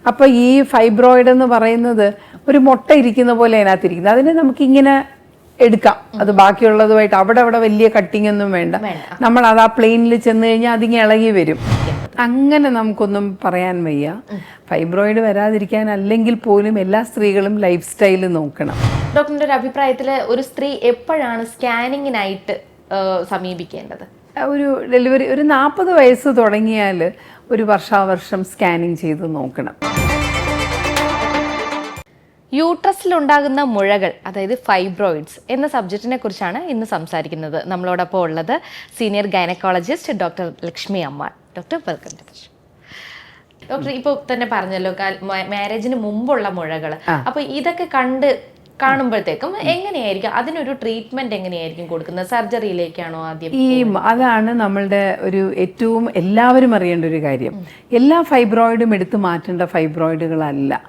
അപ്പോൾ ഈ ഫൈബ്രോയിഡ് എന്ന് പറയുന്നത് ഒരു മുട്ട ഇരിക്കുന്ന പോലെ അതിനകത്തിരിക്കുന്നത്. അതിനെ നമുക്കിങ്ങനെ എടുക്കാം. അത് ബാക്കിയുള്ളതുമായിട്ട് അവിടെ വലിയ കട്ടിങ് ഒന്നും വേണ്ട. നമ്മൾ അത് ആ പ്ലെയിനിൽ ചെന്ന് കഴിഞ്ഞാൽ അതിങ്ങനെ ഇളകി വരും. അങ്ങനെ നമുക്കൊന്നും പറയാൻ വയ്യ. ഫൈബ്രോയിഡ് വരാതിരിക്കാൻ അല്ലെങ്കിൽ പോലും എല്ലാ സ്ത്രീകളും ലൈഫ് സ്റ്റൈൽ നോക്കണം. ഡോക്ടറിന്റെ ഒരു അഭിപ്രായത്തിൽ ഒരു സ്ത്രീ എപ്പോഴാണ് സ്കാനിങ്ങിനായിട്ട് സമീപിക്കേണ്ടത്? ഒരു ഡെലിവറി ഒരു 40 വയസ്സ് തുടങ്ങിയാൽ ഒരു വർഷാവർഷം സ്കാനിങ് ചെയ്ത് നോക്കണം. യൂട്രസിലുണ്ടാകുന്ന മുഴകൾ, അതായത് ഫൈബ്രോയിഡ്സ് എന്ന സബ്ജക്റ്റിനെ കുറിച്ചാണ് ഇന്ന് സംസാരിക്കുന്നത്. നമ്മളോടൊപ്പം ഉള്ളത് senior gynaecologist doctor Lakshmi Ammal. Doctor, welcome to the show. Doctor ഇപ്പോൾ തന്നെ പറഞ്ഞല്ലോ മാരേജിന് മുമ്പുള്ള മുഴകൾ. അപ്പൊ ഇതൊക്കെ കാണുമ്പോഴത്തേക്കും എങ്ങനെയായിരിക്കും അതിനൊരു ട്രീറ്റ്മെന്റ് എങ്ങനെയായിരിക്കും കൊടുക്കുന്നത്? സർജറിയിലേക്കാണോ ആദ്യം? അതാണ് നമ്മളുടെ ഒരു ഏറ്റവും എല്ലാവരും അറിയേണ്ട ഒരു കാര്യം. എല്ലാ ഫൈബ്രോയിഡും എടുത്തു മാറ്റേണ്ട ഫൈബ്രോയിഡുകളല്ല.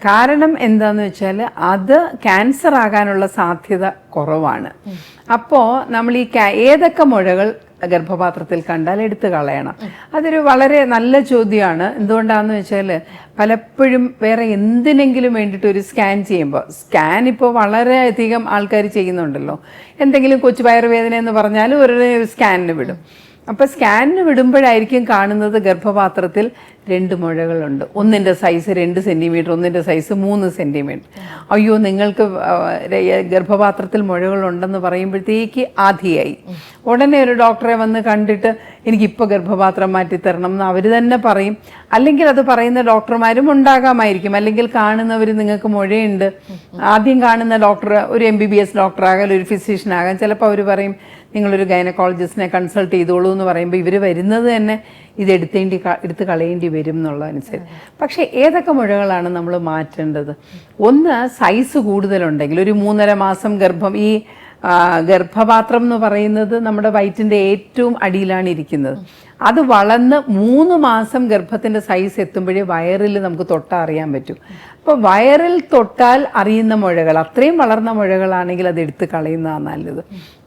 കാരണം എന്താന്ന് വെച്ചാൽ അത് ക്യാൻസർ ആകാനുള്ള സാധ്യത കുറവാണ്. അപ്പോൾ നമ്മൾ ഈ ഏതൊക്കെ മുഴകൾ ഗർഭപാത്രത്തിൽ കണ്ടാൽ എടുത്തു കളയണം? അതൊരു വളരെ നല്ല ചോദ്യമാണ്. എന്തുകൊണ്ടാണെന്ന് വെച്ചാൽ പലപ്പോഴും വേറെ എന്തിനെങ്കിലും വേണ്ടിയിട്ട് ഒരു സ്കാൻ ചെയ്യുമ്പോൾ, സ്കാൻ ഇപ്പോൾ വളരെയധികം ആൾക്കാർ ചെയ്യുന്നുണ്ടല്ലോ. എന്തെങ്കിലും കൊച്ചു വയറുവേദന എന്ന് പറഞ്ഞാലും ഒരു സ്കാനിന് വിടും. അപ്പോൾ സ്കാനിന് വിടുമ്പോഴായിരിക്കും കാണുന്നത് ഗർഭപാത്രത്തിൽ 2 മുഴകളുണ്ട്. ഒന്നിൻ്റെ സൈസ് 2 സെൻറ്റിമീറ്റർ, ഒന്നിൻ്റെ സൈസ് 3 സെൻറ്റിമീറ്റർ. അയ്യോ, നിങ്ങൾക്ക് ഗർഭപാത്രത്തിൽ മുഴകളുണ്ടെന്ന് പറയുമ്പോഴത്തേക്ക് ആധിയായി. ഉടനെ ഒരു ഡോക്ടറെ വന്ന് കണ്ടിട്ട് എനിക്കിപ്പോൾ ഗർഭപാത്രം മാറ്റിത്തരണം എന്ന് അവർ തന്നെ പറയും. അല്ലെങ്കിൽ അത് പറയുന്ന ഡോക്ടർമാരും ഉണ്ടാകാമായിരിക്കും. അല്ലെങ്കിൽ കാണുന്നവർ നിങ്ങൾക്ക് മുഴയുണ്ട്, ആദ്യം കാണുന്ന ഡോക്ടർ ഒരു MBBS ഡോക്ടറാകാൻ, ഒരു ഫിസിഷ്യനാകാൻ, ചിലപ്പോൾ അവർ പറയും നിങ്ങളൊരു ഗൈനക്കോളജിസ്റ്റിനെ കൺസൾട്ട് ചെയ്തോളൂ എന്ന് പറയുമ്പോൾ ഇവർ വരുന്നത് തന്നെ ഇത് എടുത്ത് കളയേണ്ടി വരും എന്നുള്ളതനുസരിച്ച്. പക്ഷേ ഏതൊക്കെ മുഴകളാണ് നമ്മൾ മാറ്റേണ്ടത്? ഒന്ന്, സൈസ് കൂടുതലുണ്ടെങ്കിൽ, ഒരു 3.5 മാസം ഗർഭം, ഈ ഗർഭപാത്രം എന്ന് പറയുന്നത് നമ്മുടെ വയറ്റിൻ്റെ ഏറ്റവും അടിയിലാണ് ഇരിക്കുന്നത്. അത് വളർന്ന് 3 മാസം ഗർഭത്തിൻ്റെ സൈസ് എത്തുമ്പോഴേ വയറിൽ നമുക്ക് തൊട്ടാൽ അറിയാൻ പറ്റും. അപ്പോൾ വയറിൽ തൊട്ടാൽ അറിയുന്ന മുഴകൾ, അത്രയും വളർന്ന മുഴകളാണെങ്കിൽ അത് എടുത്ത് കളയുന്നതാണ് നല്ലത്.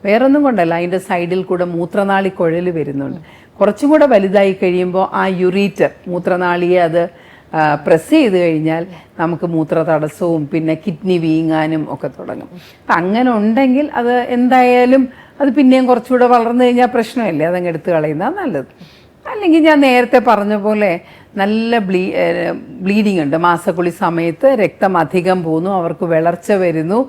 വേറൊന്നും കൊണ്ടല്ല, അതിൻ്റെ സൈഡിൽ കൂടെ മൂത്രനാളി കുഴൽ വരുന്നുണ്ട്. കുറച്ചും കൂടെ വലുതായി കഴിയുമ്പോൾ ആ യുറീറ്റർ, മൂത്രനാളിയെ അത് പ്രസ് ചെയ്ത് കഴിഞ്ഞാൽ നമുക്ക് മൂത്ര തടസ്സവും പിന്നെ കിഡ്നി വീങ്ങാനും ഒക്കെ തുടങ്ങും. അപ്പം അങ്ങനെ ഉണ്ടെങ്കിൽ അത് എന്തായാലും അത് പിന്നെയും കുറച്ചുകൂടെ വളർന്നു കഴിഞ്ഞാൽ പ്രശ്നമില്ലേ, അതങ്ങ് എടുത്ത് കളയുന്നതാണ് നല്ലത്. അല്ലെങ്കിൽ ഞാൻ നേരത്തെ പറഞ്ഞ പോലെ നല്ല ബ്ലീഡിങ് ഉണ്ട്, മാസക്കുളി സമയത്ത് രക്തം അധികം പോകുന്നു, അവർക്ക് വിളർച്ച വരുന്നു,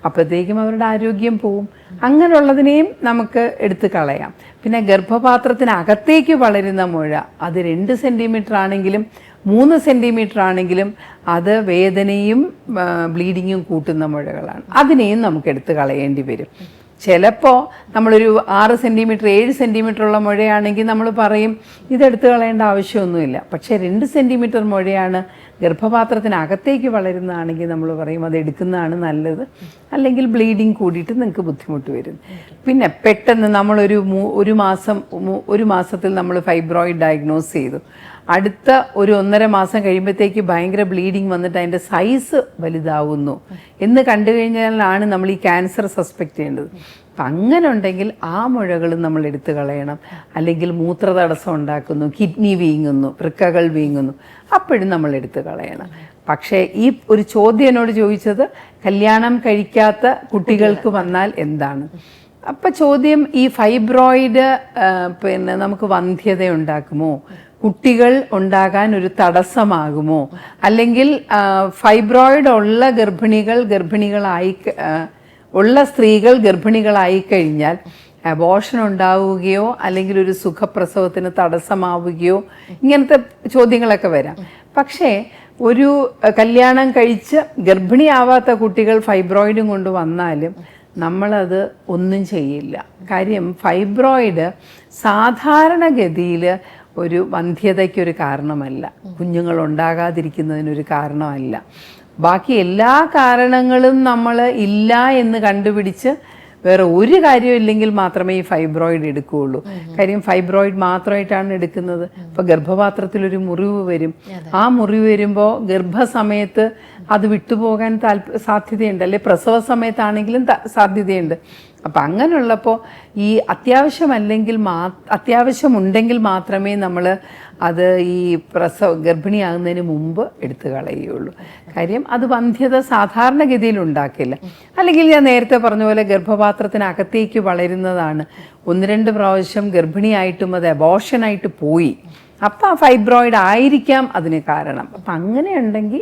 അപ്പോഴത്തേക്കും അവരുടെ ആരോഗ്യം പോവും. അങ്ങനെയുള്ളതിനെയും നമുക്ക് എടുത്ത് കളയാം. പിന്നെ ഗർഭപാത്രത്തിനകത്തേക്ക് വളരുന്ന മുഴ, അത് 2 സെൻറ്റിമീറ്റർ ആണെങ്കിലും 3 സെൻറ്റിമീറ്റർ ആണെങ്കിലും അത് വേദനയും ബ്ലീഡിങ്ങും കൂട്ടുന്ന മുഴകളാണ്. അതിനെയും നമുക്ക് എടുത്ത് കളയേണ്ടി വരും. ചിലപ്പോൾ നമ്മളൊരു 6 സെൻറ്റിമീറ്റർ 7 സെൻറ്റിമീറ്റർ ഉള്ള മുഴയാണെങ്കിൽ നമ്മൾ പറയും ഇതെടുത്ത് കളയേണ്ട ആവശ്യമൊന്നുമില്ല. പക്ഷേ 2 സെൻറ്റിമീറ്റർ മുഴയാണ് ഗർഭപാത്രത്തിനകത്തേക്ക് വളരുന്നതാണെങ്കിൽ നമ്മൾ പറയും അത് എടുക്കുന്നതാണ് നല്ലത്. അല്ലെങ്കിൽ ബ്ലീഡിങ് കൂടിയിട്ട് നിങ്ങൾക്ക് ബുദ്ധിമുട്ട് വരും. പിന്നെ പെട്ടെന്ന് നമ്മളൊരു ഒരു മാസത്തിൽ നമ്മൾ ഫൈബ്രോയിഡ് ഡയഗ്നോസ് ചെയ്തു, അടുത്ത ഒരു 1.5 മാസം കഴിയുമ്പോഴത്തേക്ക് ഭയങ്കര ബ്ലീഡിങ് വന്നിട്ട് അതിൻ്റെ സൈസ് വലുതാവുന്നു എന്ന് കണ്ടു കഴിഞ്ഞാലാണ് നമ്മൾ ഈ ക്യാൻസർ സസ്പെക്റ്റ് ചെയ്യേണ്ടത്. അപ്പം അങ്ങനെ ഉണ്ടെങ്കിൽ ആ മുഴകളും നമ്മൾ എടുത്തു കളയണം. അല്ലെങ്കിൽ മൂത്രതടസ്സം ഉണ്ടാക്കുന്നു, കിഡ്നി വീങ്ങുന്നു, വൃക്കകൾ വീങ്ങുന്നു, അപ്പോഴും നമ്മൾ എടുത്തു കളയണം. പക്ഷേ ഈ ഒരു ചോദ്യം എന്നോട് ചോദിച്ചത് കല്യാണം കഴിക്കാത്ത കുട്ടികൾക്ക് വന്നാൽ എന്താണ്? അപ്പം ചോദ്യം, ഈ ഫൈബ്രോയിഡ് പിന്നെ നമുക്ക് വന്ധ്യത ഉണ്ടാക്കുമോ, കുട്ടികൾ ഉണ്ടാകാൻ ഒരു തടസ്സമാകുമോ, അല്ലെങ്കിൽ ഫൈബ്രോയിഡ് ഉള്ള സ്ത്രീകൾ ഗർഭിണികളായി കഴിഞ്ഞാൽ അബോർഷൻ ഉണ്ടാവുകയോ അല്ലെങ്കിൽ ഒരു സുഖപ്രസവത്തിന് തടസ്സമാവുകയോ, ഇങ്ങനത്തെ ചോദ്യങ്ങളൊക്കെ വരാം. പക്ഷേ ഒരു കല്യാണം കഴിച്ച് ഗർഭിണിയാവാത്ത കുട്ടികൾ ഫൈബ്രോയിഡും കൊണ്ട് വന്നാലും നമ്മളത് ഒന്നും ചെയ്യില്ല. കാര്യം ഫൈബ്രോയിഡ് സാധാരണഗതിയിൽ ഒരു വന്ധ്യതയ്ക്കൊരു കാരണമല്ല, കുഞ്ഞുങ്ങൾ ഉണ്ടാകാതിരിക്കുന്നതിനൊരു കാരണമല്ല. ബാക്കി എല്ലാ കാരണങ്ങളും നമ്മൾ ഇല്ല എന്ന് കണ്ടുപിടിച്ച് വേറെ ഒരു കാര്യമില്ലെങ്കിൽ മാത്രമേ ഈ ഫൈബ്രോയിഡ് എടുക്കുകയുള്ളൂ. കാര്യം ഫൈബ്രോയിഡ് മാത്രമായിട്ടാണ് എടുക്കുന്നത്. ഇപ്പോൾ ഗർഭപാത്രത്തിലൊരു മുറിവ് വരും, ആ മുറിവ് വരുമ്പോൾ ഗർഭസമയത്ത് അത് വിട്ടുപോകാൻ സാധ്യതയുണ്ട്, അല്ലെ പ്രസവ സമയത്താണെങ്കിലും സാധ്യതയുണ്ട്. അപ്പം അങ്ങനെയുള്ളപ്പോൾ ഈ അത്യാവശ്യമുണ്ടെങ്കിൽ മാത്രമേ നമ്മൾ അത് ഈ ഗർഭിണിയാകുന്നതിന് മുമ്പ് എടുത്തു കളയുകയുള്ളൂ. കാര്യം അത് വന്ധ്യത സാധാരണഗതിയിൽ ഉണ്ടാക്കില്ല. അല്ലെങ്കിൽ ഞാൻ നേരത്തെ പറഞ്ഞ പോലെ ഗർഭപാത്രത്തിനകത്തേക്ക് വളരുന്നതാണ്. 1-2 പ്രാവശ്യം ഗർഭിണിയായിട്ടും അത് അബോർഷനായിട്ട് പോയി, അപ്പം ആ ഫൈബ്രോയിഡ് ആയിരിക്കാം അതിന് കാരണം. അപ്പം അങ്ങനെ ഉണ്ടെങ്കിൽ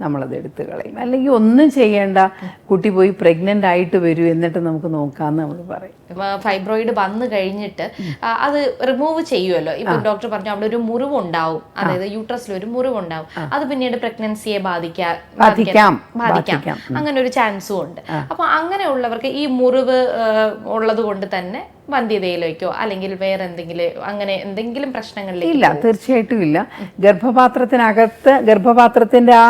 നമ്മളത് എടുത്തു കളയും. അല്ലെങ്കിൽ ഒന്നും ചെയ്യേണ്ട, കുട്ടി പോയി പ്രഗ്നൻ്റ് ആയിട്ട് വരൂ എന്നിട്ട് നമുക്ക് നോക്കാമെന്ന് നമ്മൾ പറയും. ഫൈബ്രോയിഡ് വന്നു കഴിഞ്ഞിട്ട് അത് റിമൂവ് ചെയ്യുമല്ലോ. ഇപ്പൊ ഡോക്ടർ പറഞ്ഞു അവിടെ ഒരു മുറിവ് ഉണ്ടാവും, അതായത് യൂട്രസിൽ ഒരു മുറിവ് ഉണ്ടാവും, അത് പിന്നീട് പ്രഗ്നൻസിയെ ബാധിക്കാം, അങ്ങനെ ഒരു ചാൻസും ഉണ്ട്. അപ്പൊ അങ്ങനെയുള്ളവർക്ക് ഈ മുറിവ് ഉള്ളത് കൊണ്ട് തന്നെ വന്ധ്യതയിലേക്കോ അല്ലെങ്കിൽ വേറെ എന്തെങ്കിലും പ്രശ്നങ്ങളിലേക്കോ? ഇല്ല, തീർച്ചയായിട്ടും ഇല്ല. ഗർഭപാത്രത്തിന്റെ ആ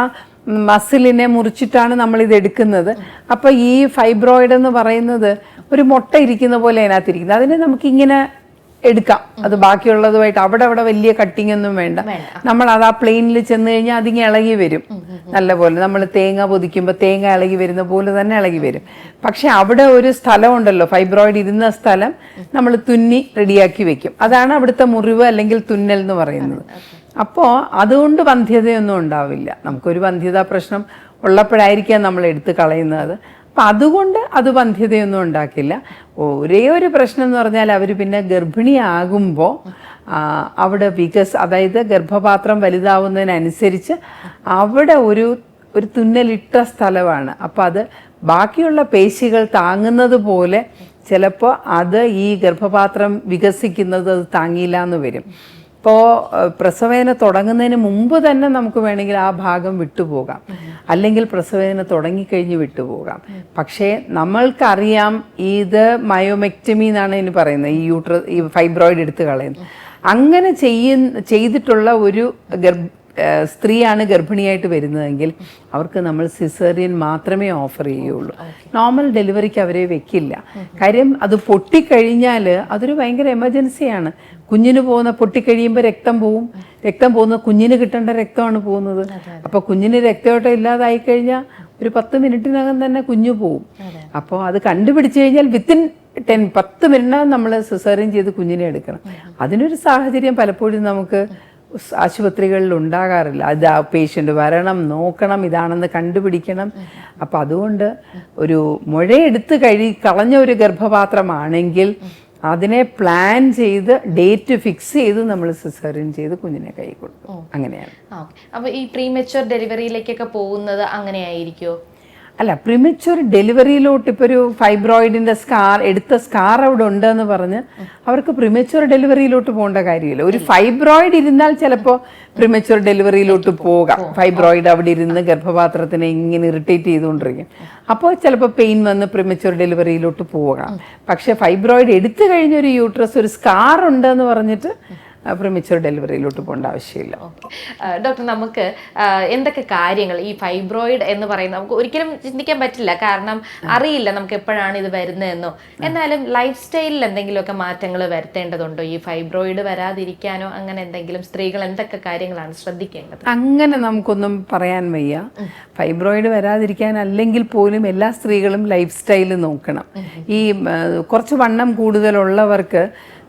മസിലിനെ മുറിച്ചിട്ടാണ് നമ്മൾ ഇത് എടുക്കുന്നത്. അപ്പൊ ഈ ഫൈബ്രോയിഡ് എന്ന് പറയുന്നത് ഒരു മുട്ട ഇരിക്കുന്ന പോലെ അതിനകത്തിരിക്കുന്നത്. അതിനെ നമുക്കിങ്ങനെ എടുക്കാം. അത് ബാക്കിയുള്ളതുമായിട്ട് അവിടെ വലിയ കട്ടിങ് ഒന്നും വേണ്ട. നമ്മൾ അത് ആ പ്ലെയിനിൽ ചെന്ന് കഴിഞ്ഞാൽ അതിങ്ങനെ ഇളകി വരും നല്ലപോലെ. നമ്മൾ തേങ്ങ പൊതിക്കുമ്പോൾ തേങ്ങ ഇളകി വരുന്ന പോലെ തന്നെ ഇളകി വരും. പക്ഷെ അവിടെ ഒരു സ്ഥലമുണ്ടല്ലോ, ഫൈബ്രോയിഡ് ഇരുന്ന സ്ഥലം നമ്മൾ തുന്നി റെഡിയാക്കി വെക്കും. അതാണ് അവിടുത്തെ മുറിവ് അല്ലെങ്കിൽ തുന്നൽ എന്ന് പറയുന്നത്. അപ്പോൾ അതുകൊണ്ട് വന്ധ്യതയൊന്നും ഉണ്ടാവില്ല. നമുക്കൊരു വന്ധ്യതാ പ്രശ്നം ഉള്ളപ്പോഴായിരിക്കാം നമ്മൾ എടുത്ത് കളയുന്നത്. അപ്പം അതുകൊണ്ട് അത് വന്ധ്യതയൊന്നും ഉണ്ടാക്കില്ല. ഒരേ ഒരു പ്രശ്നം എന്ന് പറഞ്ഞാൽ അവർ പിന്നെ ഗർഭിണിയാകുമ്പോൾ അവിടെ അതായത് ഗർഭപാത്രം വലുതാവുന്നതിനനുസരിച്ച് അവിടെ ഒരു തുന്നലിട്ട സ്ഥലമാണ്. അപ്പം അത് ബാക്കിയുള്ള പേശികൾ താങ്ങുന്നത് പോലെ ചിലപ്പോൾ അത് ഈ ഗർഭപാത്രം വികസിക്കുന്നത് അത് താങ്ങിയില്ല എന്ന് വരും. ഇപ്പോൾ പ്രസവവേദന തുടങ്ങുന്നതിന് മുമ്പ് തന്നെ നമുക്ക് വേണമെങ്കിൽ ആ ഭാഗം വിട്ടുപോകാം, അല്ലെങ്കിൽ പ്രസവവേദന തുടങ്ങിക്കഴിഞ്ഞ് വിട്ടുപോകാം. പക്ഷേ നമ്മൾക്കറിയാം ഇത് മയോമെക്ടമി എന്നാണ് ഇതിന് പറയുന്നത്, ഈ ഫൈബ്രോയിഡ് എടുത്ത് കളയുന്നത്. അങ്ങനെ ചെയ്തിട്ടുള്ള ഒരു സ്ത്രീയാണ് ഗർഭിണിയായിട്ട് വരുന്നതെങ്കിൽ അവർക്ക് നമ്മൾ സിസേറിയൻ മാത്രമേ ഓഫർ ചെയ്യുള്ളൂ. നോർമൽ ഡെലിവറിക്ക് അവരെ വെക്കില്ല. കാര്യം അത് പൊട്ടിക്കഴിഞ്ഞാൽ അതൊരു ഭയങ്കര എമർജൻസിയാണ്. കുഞ്ഞിന് പൊട്ടിക്കഴിയുമ്പോൾ രക്തം പോകുന്നത് കുഞ്ഞിന് കിട്ടേണ്ട രക്തമാണ് പോകുന്നത്. അപ്പോൾ കുഞ്ഞിന് രക്തയോട്ടം ഇല്ലാതായി കഴിഞ്ഞാൽ ഒരു 10 മിനിറ്റിനകം തന്നെ കുഞ്ഞു പോവും. അപ്പോൾ അത് കണ്ടുപിടിച്ചു കഴിഞ്ഞാൽ വിത്തിൻ 10 മിനിറ്റിനകം നമ്മൾ സിസേറിയൻ ചെയ്ത് കുഞ്ഞിനെ എടുക്കണം. അതിനൊരു സാഹചര്യം പലപ്പോഴും നമുക്ക് ആശുപത്രികളിൽ ഉണ്ടാകാറില്ല. അത് ആ പേഷ്യൻ്റ് വരണം, നോക്കണം, ഇതാണെന്ന് കണ്ടുപിടിക്കണം. അപ്പം അതുകൊണ്ട് ഒരു മുഴയെടുത്ത് കളഞ്ഞ ഒരു ഗർഭപാത്രമാണെങ്കിൽ അതിനെ പ്ലാൻ ചെയ്ത് ഡേറ്റ് ഫിക്സ് ചെയ്ത് നമ്മൾ സിസേറിയൻ ചെയ്ത് കുഞ്ഞിനെ കൈ കൊടുക്കും. അങ്ങനെയാണ്. അപ്പോൾ ഈ പ്രീമെച്വർ ഡെലിവറിയിലേക്കൊക്കെ പോകുന്നത് അങ്ങനെയായിരിക്കുമോ? അല്ല, പ്രിമച്വർ ഡെലിവറിയിലോട്ട് ഇപ്പോൾ ഒരു ഫൈബ്രോയിഡിൻ്റെ എടുത്ത സ്കാർ അവിടെ ഉണ്ടെന്ന് പറഞ്ഞ് അവർക്ക് പ്രിമച്വർ ഡെലിവറിയിലോട്ട് പോകേണ്ട കാര്യമില്ല. ഒരു ഫൈബ്രോയിഡ് ഇരുന്നാൽ ചിലപ്പോൾ പ്രിമച്വർ ഡെലിവറിയിലോട്ട് പോകാം. ഫൈബ്രോയിഡ് അവിടെ ഇരുന്ന് ഗർഭപാത്രത്തിനെ ഇങ്ങനെ ഇറിറ്റേറ്റ് ചെയ്തുകൊണ്ടിരിക്കും. അപ്പോൾ ചിലപ്പോൾ പെയിൻ വന്ന് പ്രിമച്വർ ഡെലിവറിയിലോട്ട് പോകാം. പക്ഷെ ഫൈബ്രോയിഡ് എടുത്തു കഴിഞ്ഞൊരു യൂട്രസ് ഒരു സ്കാർ ഉണ്ടെന്ന് പറഞ്ഞിട്ട് പ്രിമച്വർ ഡെലിവറിയിലോട്ട് പോകേണ്ട ആവശ്യമില്ല. ഡോക്ടർ, നമുക്ക് എന്തൊക്കെ കാര്യങ്ങൾ ഈ ഫൈബ്രോയിഡ് എന്ന് പറയുന്നത് നമുക്ക് ഒരിക്കലും ചിന്തിക്കാൻ പറ്റില്ല, കാരണം അറിയില്ല നമുക്ക് എപ്പോഴാണ് ഇത് വരുന്നതെന്നോ. എന്നാലും ലൈഫ് സ്റ്റൈലിൽ എന്തെങ്കിലുമൊക്കെ മാറ്റങ്ങൾ വരുത്തേണ്ടതുണ്ടോ ഈ ഫൈബ്രോയിഡ് വരാതിരിക്കാനോ? അങ്ങനെ എന്തെങ്കിലും സ്ത്രീകൾ എന്തൊക്കെ കാര്യങ്ങളാണ് ശ്രദ്ധിക്കേണ്ടത്? അങ്ങനെ നമുക്കൊന്നും പറയാൻ വയ്യ. ഫൈബ്രോയിഡ് വരാതിരിക്കാൻ അല്ലെങ്കിൽ പോലും എല്ലാ സ്ത്രീകളും ലൈഫ് സ്റ്റൈൽ നോക്കണം. ഈ കുറച്ച് വണ്ണം കൂടുതലുള്ളവർക്ക്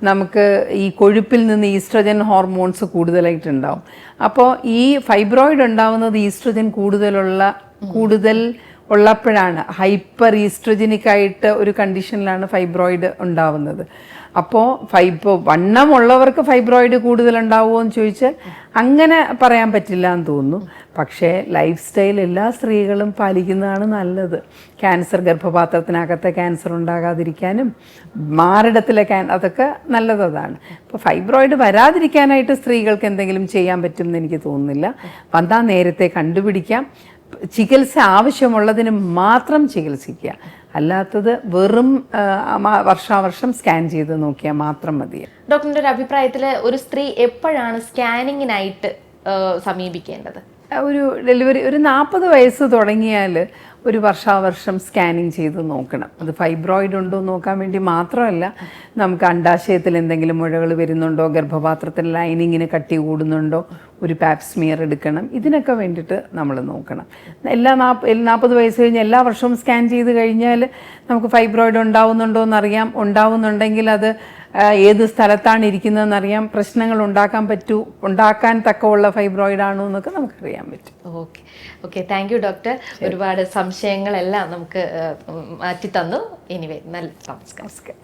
നമുക്ക് ഈ കൊഴുപ്പിൽ നിന്ന് ഈസ്ട്രജൻ ഹോർമോൺസ് കൂടുതലായിട്ടുണ്ടാവും. അപ്പോൾ ഈ ഫൈബ്രോയിഡ് ഉണ്ടാവുന്നത് ഈസ്ട്രജൻ കൂടുതൽ ഉള്ളപ്പോഴാണ്. ഹൈപ്പർ ഈസ്ട്രജനിക്കായിട്ട് ഒരു കണ്ടീഷനിലാണ് ഫൈബ്രോയിഡ് ഉണ്ടാവുന്നത്. അപ്പോൾ ഇപ്പോൾ വണ്ണമുള്ളവർക്ക് ഫൈബ്രോയിഡ് കൂടുതലുണ്ടാവുമോ എന്ന് ചോദിച്ചാൽ അങ്ങനെ പറയാൻ പറ്റില്ല എന്ന് തോന്നുന്നു. പക്ഷേ ലൈഫ് സ്റ്റൈൽ എല്ലാ സ്ത്രീകളും പാലിക്കുന്നതാണ് നല്ലത്. ക്യാൻസർ, ഗർഭപാത്രത്തിനകത്തെ ക്യാൻസർ ഉണ്ടാകാതിരിക്കാനും മാറിടത്തിലെ അതൊക്കെ നല്ലതാണ്. ഇപ്പോൾ ഫൈബ്രോയിഡ് വരാതിരിക്കാനായിട്ട് സ്ത്രീകൾക്ക് എന്തെങ്കിലും ചെയ്യാൻ പറ്റുമെന്ന് എനിക്ക് തോന്നുന്നില്ല. വന്നാൽ നേരത്തെ കണ്ടുപിടിക്കാം. ചികിത്സ ആവശ്യമുള്ളതിന് മാത്രം ചികിത്സിക്കുക, അല്ലാത്തത് വെറും വർഷാവർഷം സ്കാൻ ചെയ്ത് നോക്കിയാൽ മാത്രം മതി. ഡോക്ടറിന്റെ ഒരു അഭിപ്രായത്തിൽ ഒരു സ്ത്രീ എപ്പോഴാണ് സ്കാനിങ്ങിനായിട്ട് സമീപിക്കേണ്ടത്? ഒരു ഡെലിവറി ഒരു 40 വയസ്സ് തുടങ്ങിയാൽ ഒരു വർഷാവർഷം സ്കാനിങ് ചെയ്ത് നോക്കണം. അത് ഫൈബ്രോയിഡ് ഉണ്ടോ എന്ന് നോക്കാൻ വേണ്ടി മാത്രമല്ല, നമുക്ക് അണ്ടാശയത്തിൽ എന്തെങ്കിലും മുഴകൾ വരുന്നുണ്ടോ, ഗർഭപാത്രത്തിൽ ലൈനിങ്ങിന് കട്ടി കൂടുന്നുണ്ടോ, ഒരു പാപ്സ്മിയർ എടുക്കണം. ഇതിനൊക്കെ വേണ്ടിയിട്ട് നമ്മൾ നോക്കണം. 40 വയസ്സ് കഴിഞ്ഞ് എല്ലാ വർഷവും സ്കാൻ ചെയ്ത് കഴിഞ്ഞാൽ നമുക്ക് ഫൈബ്രോയിഡ് ഉണ്ടാവുന്നുണ്ടോ എന്നറിയാം. ഉണ്ടാവുന്നുണ്ടെങ്കിൽ അത് ഏത് സ്ഥലത്താണ് ഇരിക്കുന്നതെന്ന് അറിയാം, പ്രശ്നങ്ങൾ ഉണ്ടാക്കാൻ തക്കമുള്ള ഫൈബ്രോയിഡ് ആണോ എന്നൊക്കെ നമുക്കറിയാൻ പറ്റും. Okay okay, thank you doctor. ഒരുപാട് സംശയങ്ങളെല്ലാം നമുക്ക് മാറ്റി തന്നു. എനിവേ, നല്ല നമസ്കാരം.